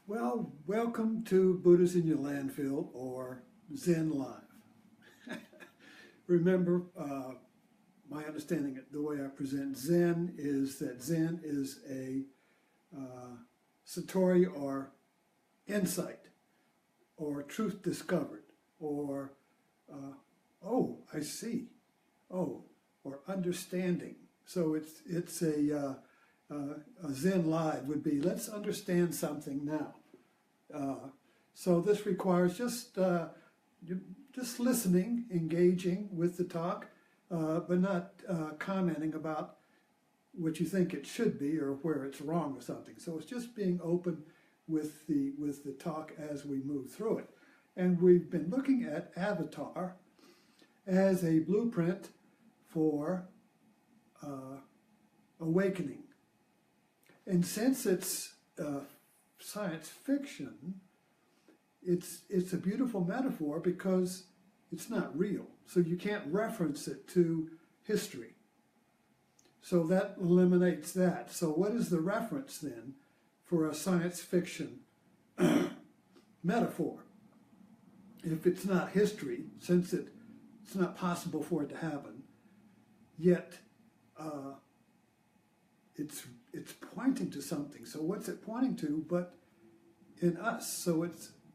Well, welcome to Buddha's in Your Landfill or Zen Live. Remember, my understanding, the way I present Zen is that Zen is a satori or insight or truth discovered or, oh, I see, oh, or understanding. So it's a Zen Live would be, let's understand something now. So this requires just listening, engaging with the talk, but not commenting about what you think it should be or where it's wrong or something. So it's just being open with the talk as we move through it. And we've been looking at Avatar as a blueprint for awakening. And since it's science fiction, it's a beautiful metaphor because it's not real. So you can't reference it to history. So that eliminates that. So what is the reference then for a science fiction metaphor? If it's not history, since it's not possible for it to happen, yet it's pointing to something. So what's it pointing to but in us? So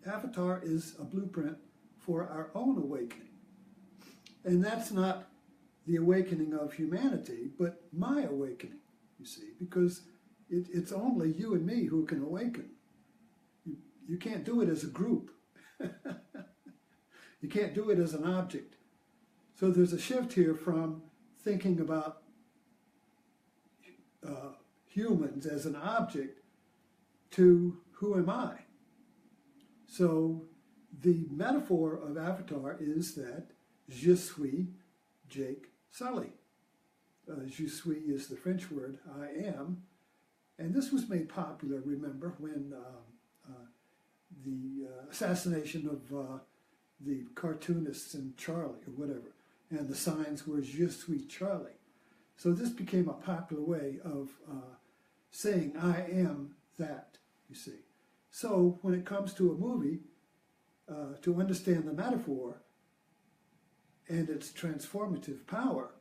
Avatar is a blueprint for our own awakening. And that's not the awakening of humanity, but my awakening, you see, because it's only you and me who can awaken. You can't do it as a group. You can't do it as an object. So there's a shift here from thinking about humans as an object to who am I? So the metaphor of Avatar is that je suis Jake Sully. Je suis is the French word, I am. And this was made popular, remember, when the assassination of the cartoonists in Charlie or whatever, and the signs were je suis Charlie. So this became a popular way of saying I am that, you see. So when it comes to a movie, to understand the metaphor and its transformative power,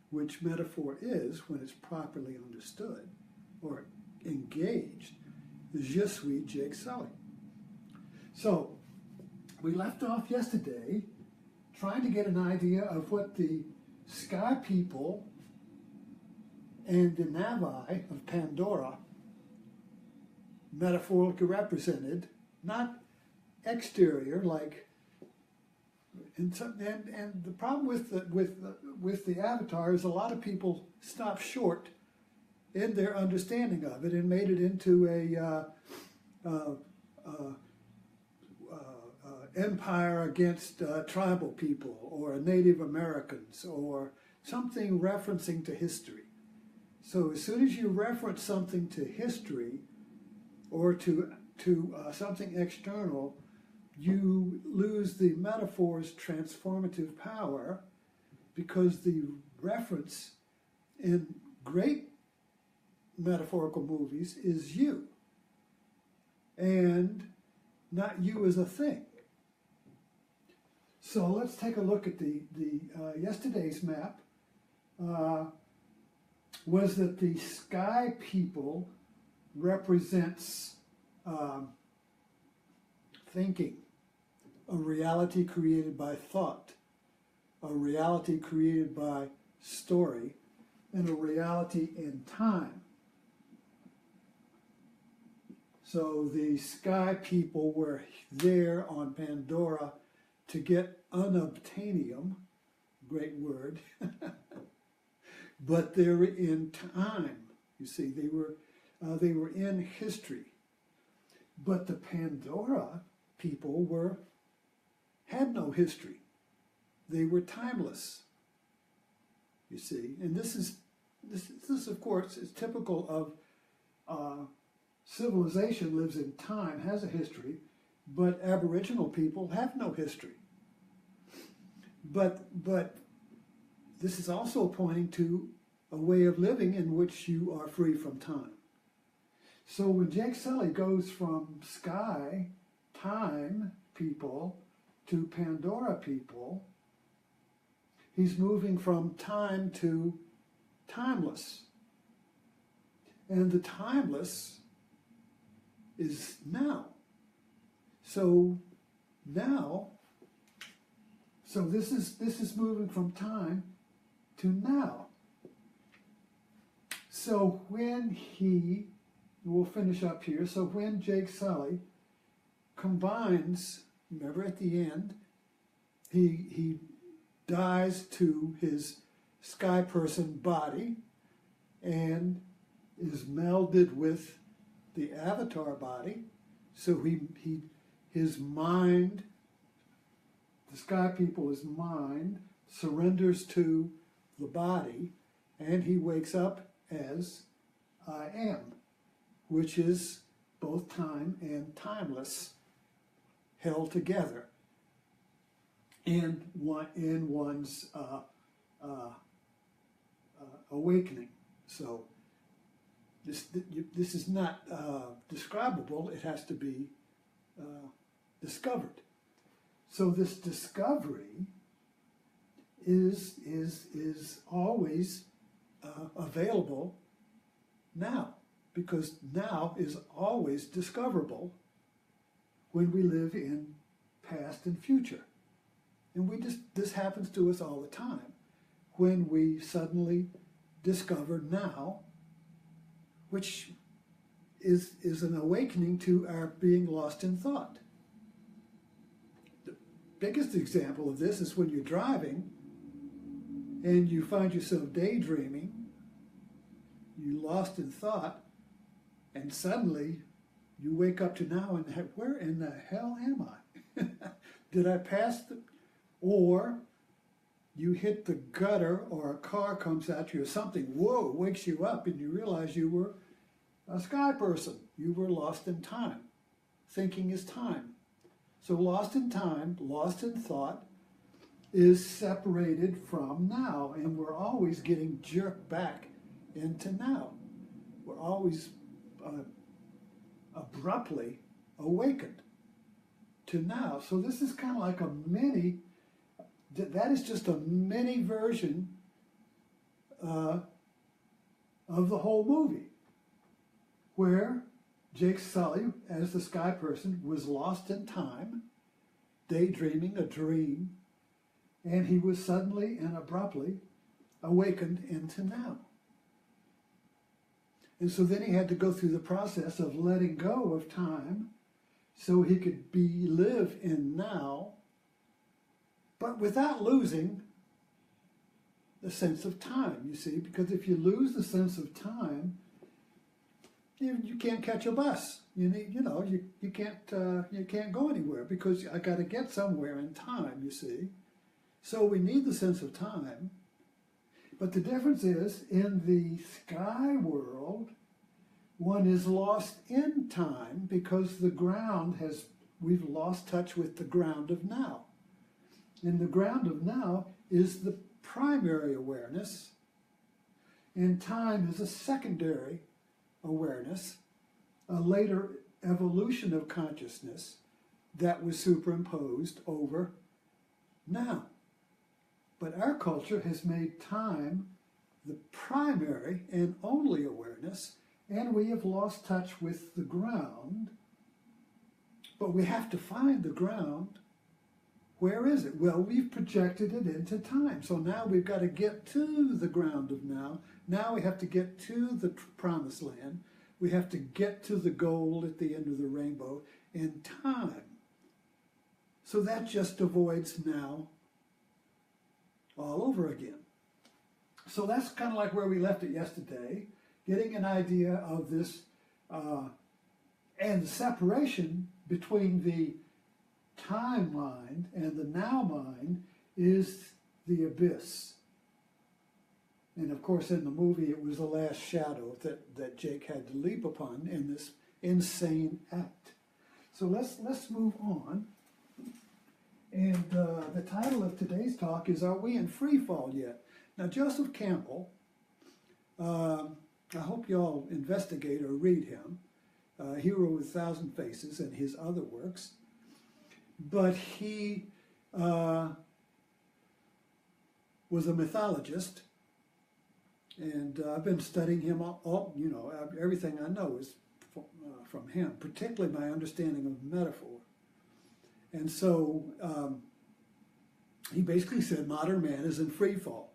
which metaphor is when it's properly understood or engaged, is je suis Jake Sully. So we left off yesterday trying to get an idea of what the sky people and the Navi of Pandora metaphorically represented, not exterior like. And the problem with the Avatar is a lot of people stopped short in their understanding of it and made it into a empire against tribal people or Native Americans or something referencing to history. So as soon as you reference something to history or to something external, you lose the metaphor's transformative power because the reference in great metaphorical movies is you and not you as a thing. So let's take a look at the yesterday's map. Was that the sky people represents thinking, a reality created by thought, a reality created by story, and a reality in time. So the sky people were there on Pandora to get unobtainium, great word, but they're in time. You see, they were in history. But the Pandora people had no history. They were timeless. You see, and this is of course is typical of civilization lives in time, has a history, but Aboriginal people have no history. But this is also pointing to a way of living in which you are free from time. So when Jake Sully goes from sky, time people, to Pandora people, he's moving from time to timeless. And the timeless is now. So now, so this is moving from time to now. So when we'll finish up here, so when Jake Sully combines, remember at the end, he dies to his sky person body and is melded with the Avatar body. So his mind, the sky people's mind, surrenders to the body, and he wakes up as I am, which is both time and timeless held together in one's awakening. So this is not describable. It has to be discovered. So this discovery is always available now, because now is always discoverable when we live in past and future. And this happens to us all the time, when we suddenly discover now, which is an awakening to our being lost in thought. The biggest example of this is when you're driving and you find yourself daydreaming, you're lost in thought, and suddenly you wake up to now and where in the hell am I? Did I pass or you hit the gutter, or a car comes at you or something, whoa, wakes you up, and you realize you were a sky person. You were lost in time. Thinking is time. So lost in time, lost in thought, is separated from now, and we're always getting jerked back into now. We're always abruptly awakened to now. So this is kind of like a mini, that is just a mini version of the whole movie, where Jake Sully, as the sky person, was lost in time, daydreaming a dream, and he was suddenly and abruptly awakened into now. And so then he had to go through the process of letting go of time so he could live in now, but without losing the sense of time, you see, because if you lose the sense of time, you can't catch a bus. You can't go anywhere, because I got to get somewhere in time, you see. So we need the sense of time. But the difference is, in the sky world, one is lost in time because we've lost touch with the ground of now. And the ground of now is the primary awareness, and time is a secondary awareness, a later evolution of consciousness that was superimposed over now. But our culture has made time the primary and only awareness, and we have lost touch with the ground. But we have to find the ground. Where is it? Well, we've projected it into time. So now we've got to get to the ground of now. Now we have to get to the promised land. We have to get to the goal at the end of the rainbow in time. So that just avoids now all over again. So that's kind of like where we left it yesterday, getting an idea of this and the separation between the time mind and the now mind is the abyss. And of course, in the movie, it was the last shadow that Jake had to leap upon in this insane act. So let's move on. And the title of today's talk is, Are We in Free Fall Yet? Now, Joseph Campbell, I hope you all investigate or read him. Hero with a Thousand Faces and his other works. But he was a mythologist, and I've been studying him all, you know, everything I know is from him, particularly my understanding of metaphor. And so he basically said modern man is in free fall.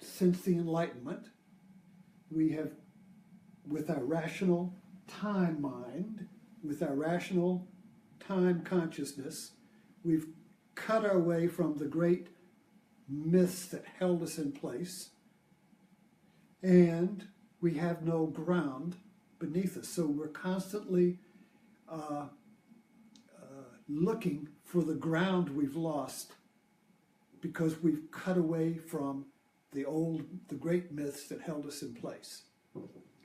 Since the Enlightenment, we have, with our rational time mind, with our rational time consciousness, we've cut our way from the great myths that held us in place, and we have no ground beneath us. So we're constantly looking for the ground we've lost because we've cut away from the great myths that held us in place.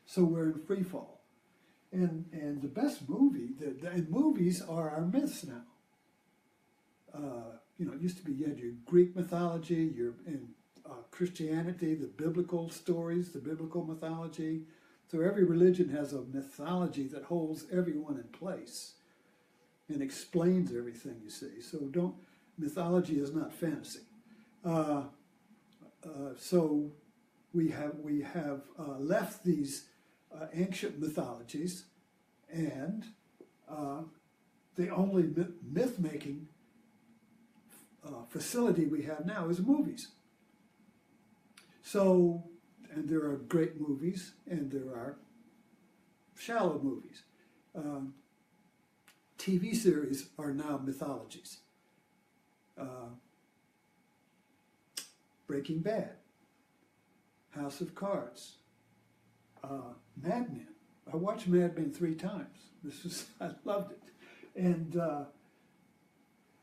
So we're in free fall. And the best movie, and movies are our myths now. You know, it used to be you had your Greek mythology, your in Christianity, the biblical stories, the biblical mythology. So every religion has a mythology that holds everyone in place and explains everything, you see. So mythology is not fantasy. So we have left these ancient mythologies, and the only myth-making facility we have now is movies. So, and there are great movies, and there are shallow movies. TV series are now mythologies. Breaking Bad, House of Cards, Mad Men. I watched Mad Men 3 times. I loved it. And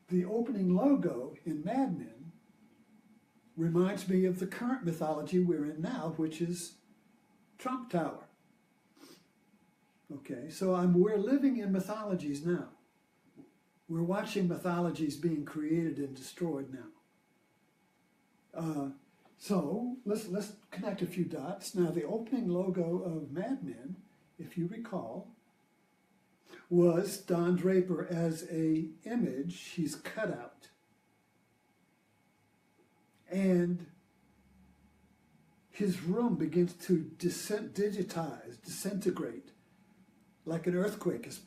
the opening logo in Mad Men reminds me of the current mythology we're in now, which is Trump Tower. Okay, so we're living in mythologies now. We're watching mythologies being created and destroyed now. So let's connect a few dots. Now, the opening logo of Mad Men, if you recall, was Don Draper as an image. He's cut out. And his room begins to disintegrate, like an earthquake is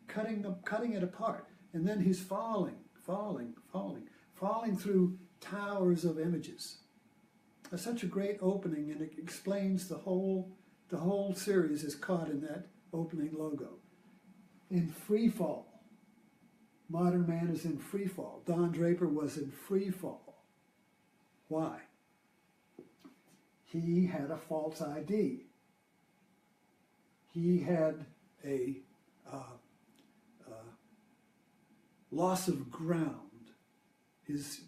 cutting it apart. And then he's falling through towers of images. That's such a great opening, and it explains the whole series is caught in that opening logo. In free fall. Modern man is in free fall. Don Draper was in free fall. Why? He had a false ID. He had a loss of ground, his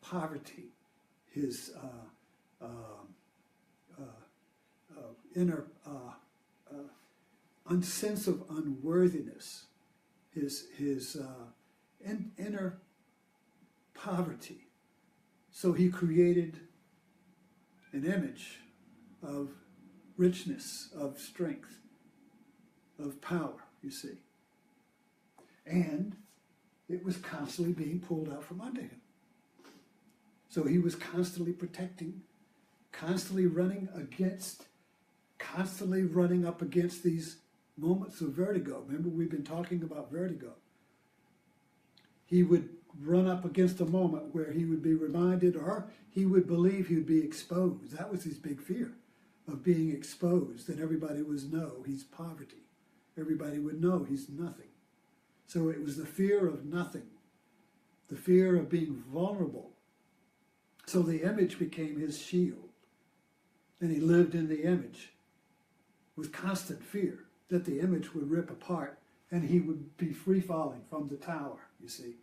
poverty, his inner sense of unworthiness, his inner poverty. So he created an image of richness, of strength, of power, you see. And it was constantly being pulled out from under him. So he was constantly protecting, constantly running up against these moments of vertigo. Remember, we've been talking about vertigo. He would run up against a moment where he would be reminded, or he would believe he would be exposed. That was his big fear, of being exposed, and everybody would know he's poverty. Everybody would know he's nothing. So it was the fear of nothing, the fear of being vulnerable. So the image became his shield, and he lived in the image with constant fear that the image would rip apart and he would be free falling from the tower, you see.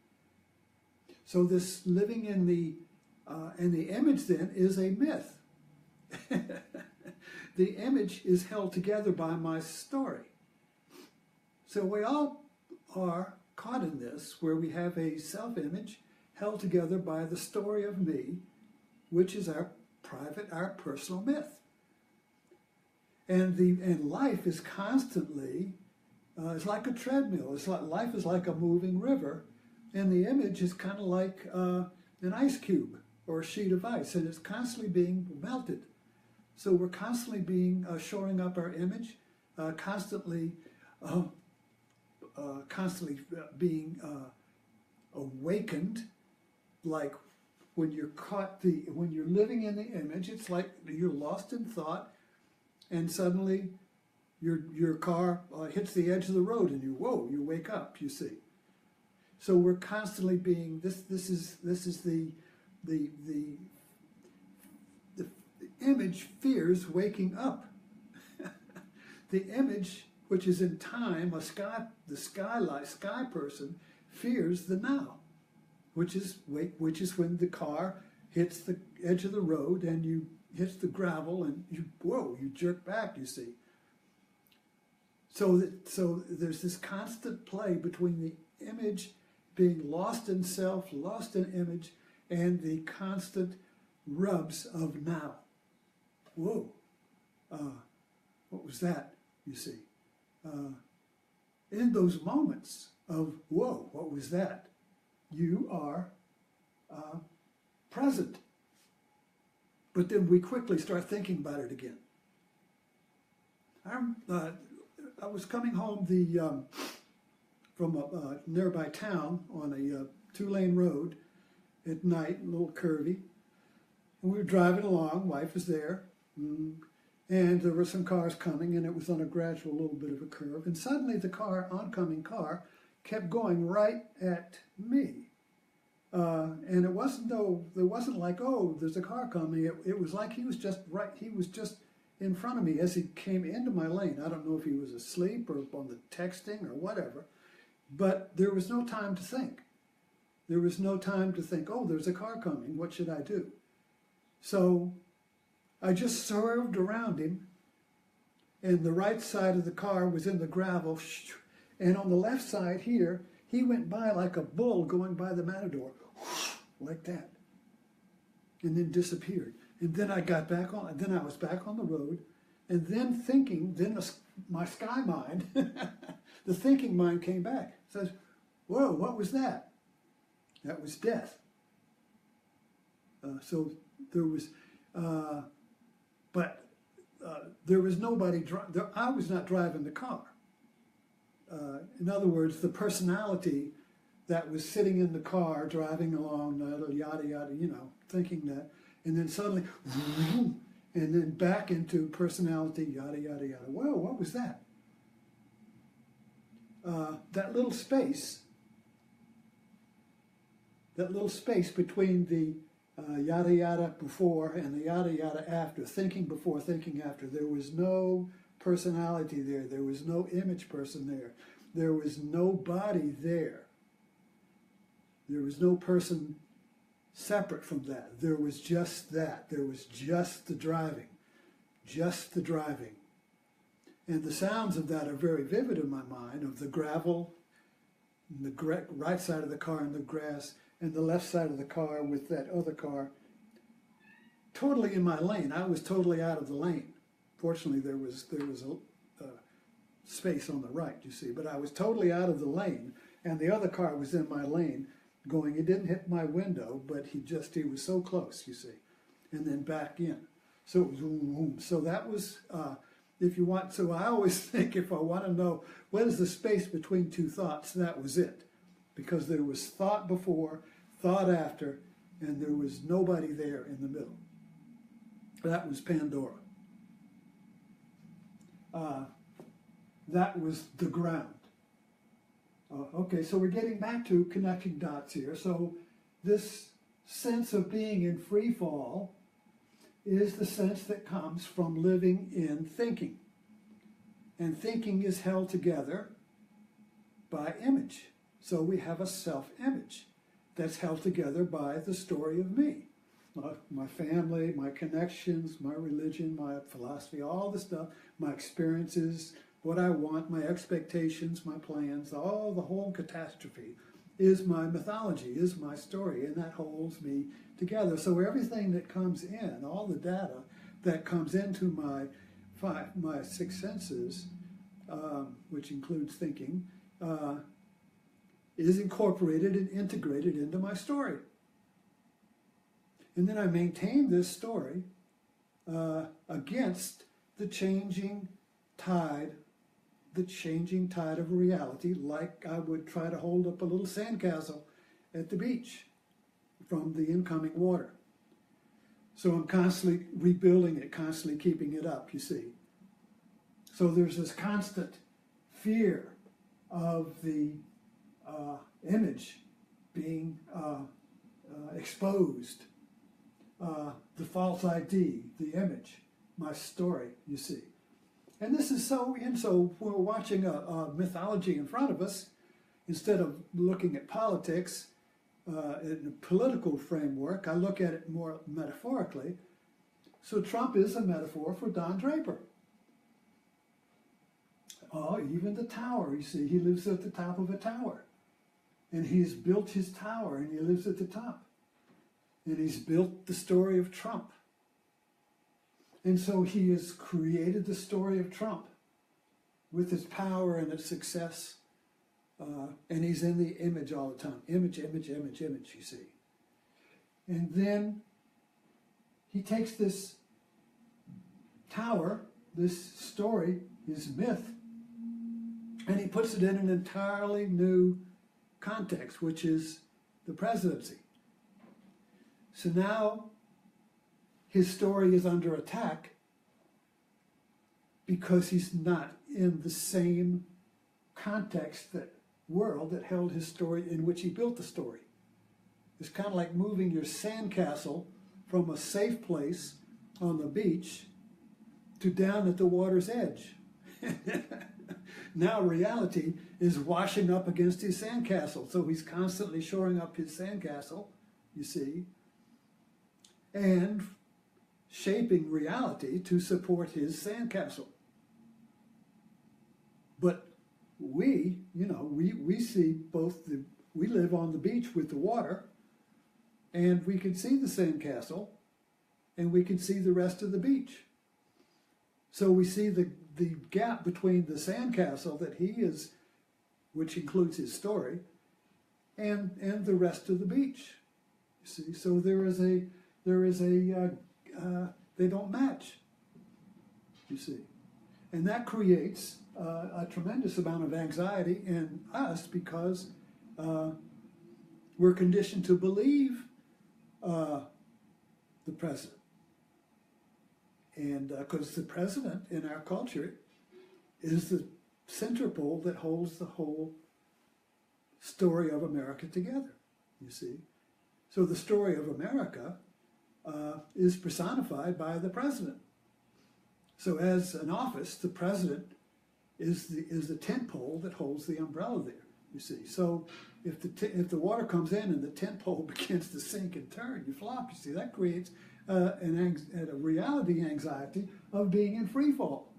So this living in the image then is a myth. The image is held together by my story. So we all are caught in this, where we have a self-image held together by the story of me, which is our personal myth. And life is constantly, it's like a treadmill. It's like life is like a moving river, and the image is kind of like an ice cube or a sheet of ice, and it's constantly being melted. So we're constantly being shoring up our image, constantly being awakened, like when you're when you're living in the image, it's like you're lost in thought, and suddenly your car hits the edge of the road, and you wake up. You see. So we're constantly being this is the image fears waking up. The image, which is in time, the sky person fears the now, which is when the car hits the edge of the road and you hits the gravel and you jerk back. You see. So there's this constant play between the image being lost in self, lost in image, and the constant rubs of now. Whoa, what was that, you see? In those moments of, whoa, what was that? You are present. But then we quickly start thinking about it again. I was coming home from a nearby town on a 2-lane road at night, a little curvy. And we were driving along, wife was there, and there were some cars coming, and it was on a gradual little bit of a curve. And suddenly the oncoming car, kept going right at me. And it wasn't like, oh, there's a car coming. It was like he was just in front of me as he came into my lane. I don't know if he was asleep or on the texting or whatever, but there was no time to think. There was no time to think, oh, there's a car coming. What should I do? So I just swerved around him, and the right side of the car was in the gravel, and on the left side here, he went by like a bull going by the matador, like that, and then disappeared. And then I got back on, and then I was back on the road, and then thinking, my sky mind, the thinking mind came back. Says, whoa, what was that? That was death. So there was, there was nobody, I was not driving the car. In other words, the personality that was sitting in the car, driving along, yada, yada, thinking that, and then suddenly, and then back into personality, yada, yada, yada. Whoa, what was that? That little space between the yada, yada before and the yada, yada after, thinking before, thinking after, there was no personality there. There was no image person there. There was no body there. There was no person separate from that. There was just that. There was just the driving. Just the driving. And the sounds of that are very vivid in my mind, of the gravel, the right side of the car in the grass, and the left side of the car with that other car. Totally in my lane. I was totally out of the lane. Fortunately, there was a space on the right, you see, but I was totally out of the lane, and the other car was in my lane going. It didn't hit my window, but he was so close, you see, and then back in. So it was boom. So that was, if you want, so I always think if I want to know what is the space between two thoughts, that was it, because there was thought before, thought after, and there was nobody there in the middle. That was Pandora. That was the ground. Okay, so we're getting back to connecting dots here. So this sense of being in free fall is the sense that comes from living in thinking. And thinking is held together by image. So we have a self-image that's held together by the story of me. My family, my connections, my religion, my philosophy, all the stuff, my experiences, what I want, my expectations, my plans, the whole catastrophe is my mythology, is my story, and that holds me together. So everything that comes in, all the data that comes into my my six senses, which includes thinking, is incorporated and integrated into my story. And then I maintain this story against the changing tide of reality, like I would try to hold up a little sandcastle at the beach from the incoming water. So I'm constantly rebuilding it, constantly keeping it up, you see. So there's this constant fear of the image being exposed, the false ID, the image, my story, you see. And this is so, and so we're watching a mythology in front of us, instead of looking at politics in a political framework, I look at it more metaphorically. So Trump is a metaphor for Don Draper. Oh, even the tower, you see, he lives at the top of a tower. And he's built his tower and he lives at the top. And he's built the story of Trump. And so he has created the story of Trump with his power and his success. And he's in the image all the time. Image, image, image, image, you see. And then he takes this tower, this story, his myth, and he puts it in an entirely new context, which is the presidency. So now his story is under attack because he's not in the same context, that world that held his story, in which he built the story. It's kind of like moving your sandcastle from a safe place on the beach to down at the water's edge. Now reality is washing up against his sandcastle, so he's constantly shoring up his sandcastle, you see, and shaping reality to support his sandcastle. But we see both we live on the beach with the water, and we can see the sandcastle, and we can see the rest of the beach. So we see the gap between the sandcastle that he is, which includes his story, and the rest of the beach. You see, so there is a they don't match. You see, and that creates a tremendous amount of anxiety in us, because we're conditioned to believe the president. And because the president in our culture is the center pole that holds the whole story of America together, you see. So the story of America is personified by the president. So as an office, the president is the tent pole that holds the umbrella there, you see. So if the water comes in and the tent pole begins to sink and turn, you flop, you see. That creates a reality anxiety of being in free fall.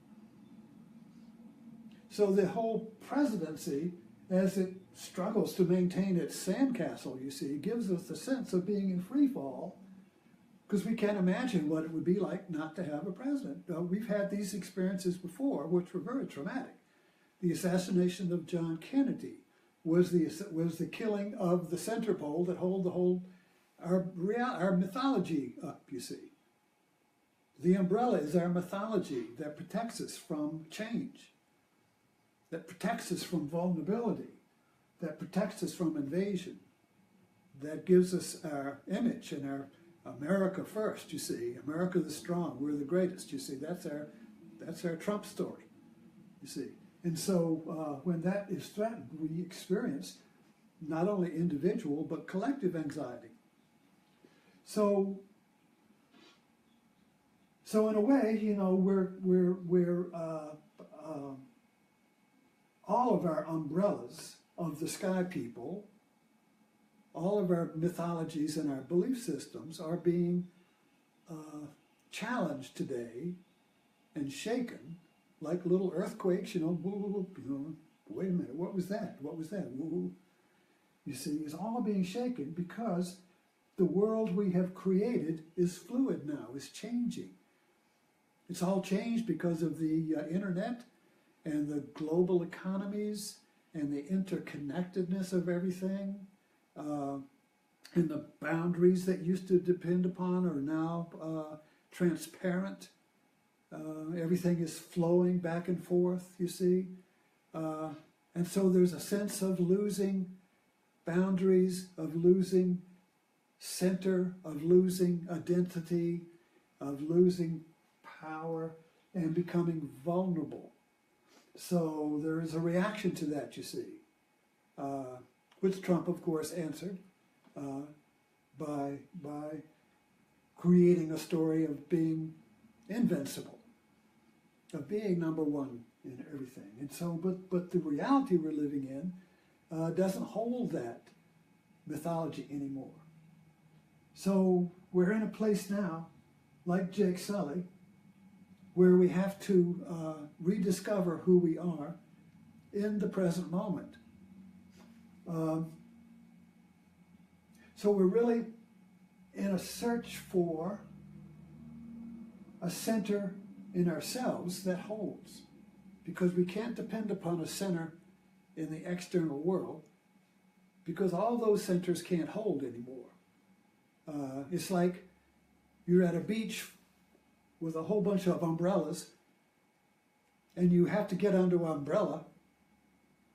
So the whole presidency, as it struggles to maintain its sandcastle, you see, gives us the sense of being in free fall, because we can't imagine what it would be like not to have a president. We've had these experiences before, which were very traumatic. The assassination of John Kennedy was the killing of the center pole that hold our mythology up, you see. The umbrella is our mythology that protects us from change, that protects us from vulnerability, that protects us from invasion, that gives us our image and our America first, you see. America the strong, we're the greatest, you see. That's our Trump story, you see. And so when that is threatened, we experience not only individual but collective anxiety. So in a way, you know, we're all of our umbrellas of the sky people, all of our mythologies and our belief systems are being challenged today and shaken like little earthquakes, you know, wait a minute, what was that? What was that? You see, it's all being shaken because the world we have created is fluid now, is changing. It's all changed because of the internet and the global economies and the interconnectedness of everything. And the boundaries that used to depend upon are now transparent. Everything is flowing back and forth, you see. And so there's a sense of losing boundaries, of losing center, of losing identity, of losing power, and becoming vulnerable. So there is a reaction to that, you see, which Trump, of course, answered by creating a story of being invincible, of being number one in everything. And so, but the reality we're living in doesn't hold that mythology anymore. So we're in a place now, like Jake Sully, where we have to rediscover who we are in the present moment. So we're really in a search for a center in ourselves that holds, because we can't depend upon a center in the external world, because all those centers can't hold anymore. It's like you're at a beach with a whole bunch of umbrellas, and you have to get under an umbrella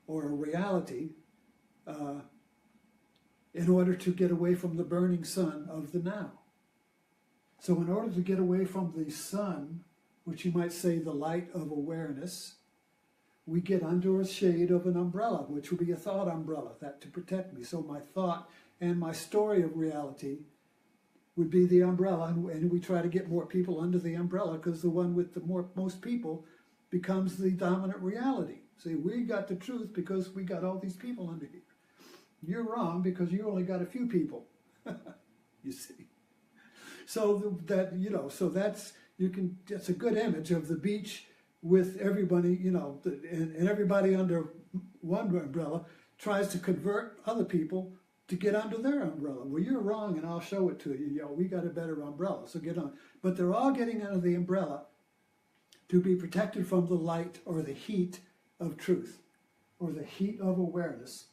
or a reality in order to get away from the burning sun of the now. So in order to get away from the sun, which you might say the light of awareness, we get under a shade of an umbrella, which would be a thought umbrella, that to protect me. So my thought and my story of reality would be the umbrella, and we try to get more people under the umbrella, because the one with the most people becomes the dominant reality. See, we got the truth because we got all these people under here. You're wrong because you only got a few people. You see. So that's a good image of the beach with everybody, and everybody under one umbrella tries to convert other people to get under their umbrella. Well, you're wrong, and I'll show it to you. We got a better umbrella, so get on. But they're all getting under the umbrella to be protected from the light or the heat of truth, or the heat of awareness.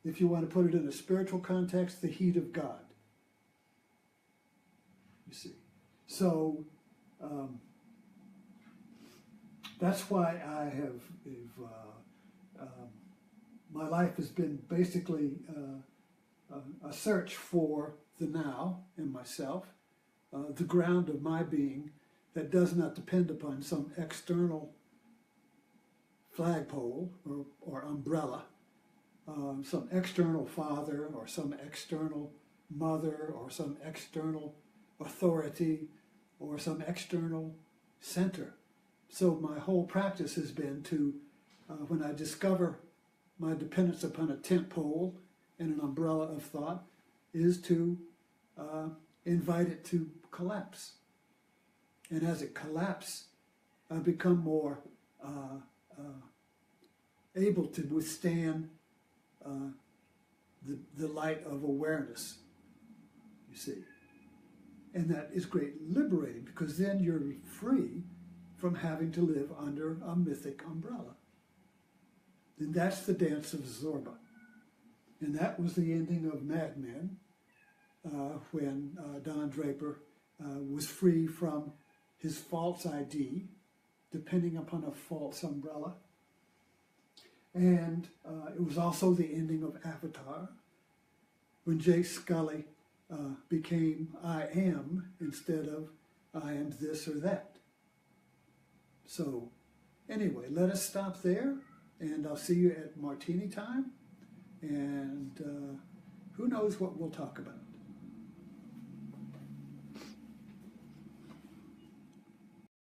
If you want to put it in a spiritual context, the heat of God. You see. So that's why I have my life has been basically a search for the now in myself, the ground of my being that does not depend upon some external flagpole or umbrella, some external father or some external mother or some external authority or some external center. So my whole practice has been to, when I discover my dependence upon a tent pole and an umbrella of thought, is to invite it to collapse. And as it collapses, I become more able to withstand the light of awareness, you see. And that is great liberating, because then you're free from having to live under a mythic umbrella. And that's the dance of Zorba. And that was the ending of Mad Men, when Don Draper was free from his false ID, depending upon a false umbrella. And it was also the ending of Avatar, when Jake Scully became I am instead of I am this or that. So anyway, let us stop there, and I'll see you at Martini time, and who knows what we'll talk about.